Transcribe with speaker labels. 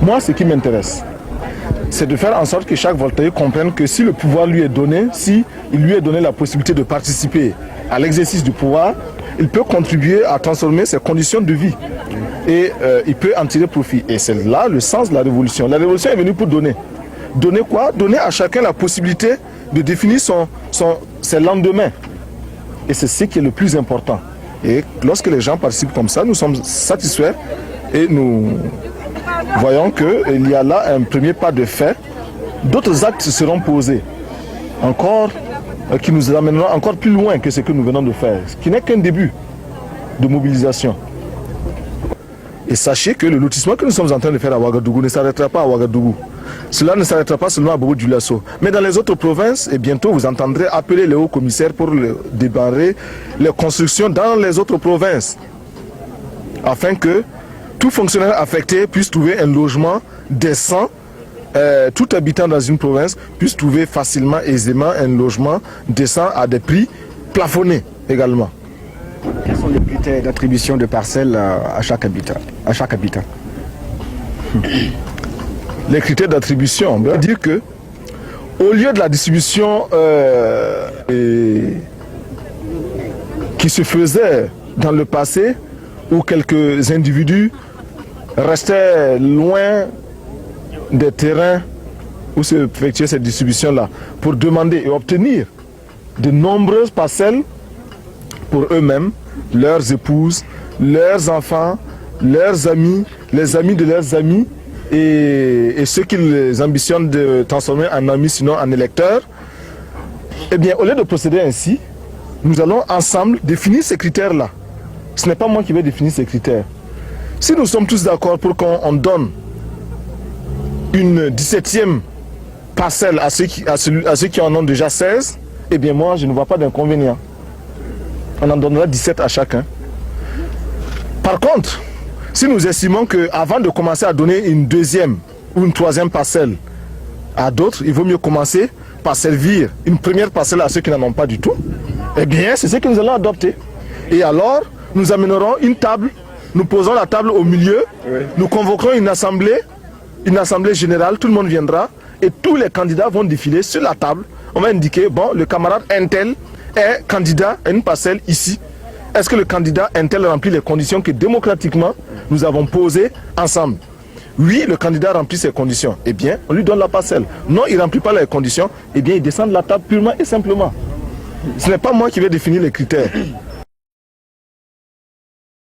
Speaker 1: Moi, ce qui m'intéresse, c'est de faire en sorte que chaque Voltaïque comprenne que si le pouvoir lui est donné, si il lui est donné la possibilité de participer à l'exercice du pouvoir, il peut contribuer à transformer ses conditions de vie. Et il peut en tirer profit. Et c'est là le sens de la révolution. La révolution est venue pour donner. Donner quoi? Donner à chacun la possibilité de définir ses lendemains. Et c'est ce qui est le plus important. Et lorsque les gens participent comme ça, nous sommes satisfaits et nous voyons qu'il y a là un premier pas de fait. D'autres actes seront posés, encore, qui nous amèneront encore plus loin que ce que nous venons de faire, ce qui n'est qu'un début de mobilisation. Et sachez que le lotissement que nous sommes en train de faire à Ouagadougou ne s'arrêtera pas à Ouagadougou. Cela ne s'arrêtera pas seulement à Bobo-Dioulasso. Mais dans les autres provinces, et bientôt vous entendrez appeler les hauts commissaires pour débarrer les constructions dans les autres provinces. Afin que tout fonctionnaire affecté puisse trouver un logement décent. Tout habitant dans une province puisse trouver facilement, aisément un logement décent à des prix plafonnés également.
Speaker 2: Quels sont les critères d'attribution de parcelles à chaque habitant?
Speaker 1: Les critères d'attribution, on veut dire que au lieu de la distribution qui se faisait dans le passé, où quelques individus restaient loin des terrains où se effectuait cette distribution-là, pour demander et obtenir de nombreuses parcelles pour eux-mêmes, leurs épouses, leurs enfants, leurs amis, les amis de leurs amis et ceux qu'ils ambitionnent de transformer en amis, sinon en électeurs. Eh bien, au lieu de procéder ainsi, nous allons ensemble définir ces critères-là. Ce n'est pas moi qui vais définir ces critères. Si nous sommes tous d'accord pour qu'on donne une 17e parcelle à ceux qui en ont déjà 16, eh bien moi je ne vois pas d'inconvénient. On en donnera 17 à chacun. Par contre, si nous estimons qu'avant de commencer à donner une 2e ou une 3e parcelle à d'autres, il vaut mieux commencer par servir une première parcelle à ceux qui n'en ont pas du tout, eh bien c'est ce que nous allons adopter. Et alors, nous amènerons une table, nous posons la table au milieu, nous convoquerons une assemblée générale, tout le monde viendra et tous les candidats vont défiler sur la table. On va indiquer, bon, le camarade Intel est candidat à une parcelle ici. Est-ce que le candidat Intel remplit les conditions que démocratiquement nous avons posées ensemble? Oui, le candidat remplit ces conditions. Eh bien, on lui donne la parcelle. Non, il ne remplit pas les conditions. Eh bien, il descend de la table purement et simplement. Ce n'est pas moi qui vais définir les critères.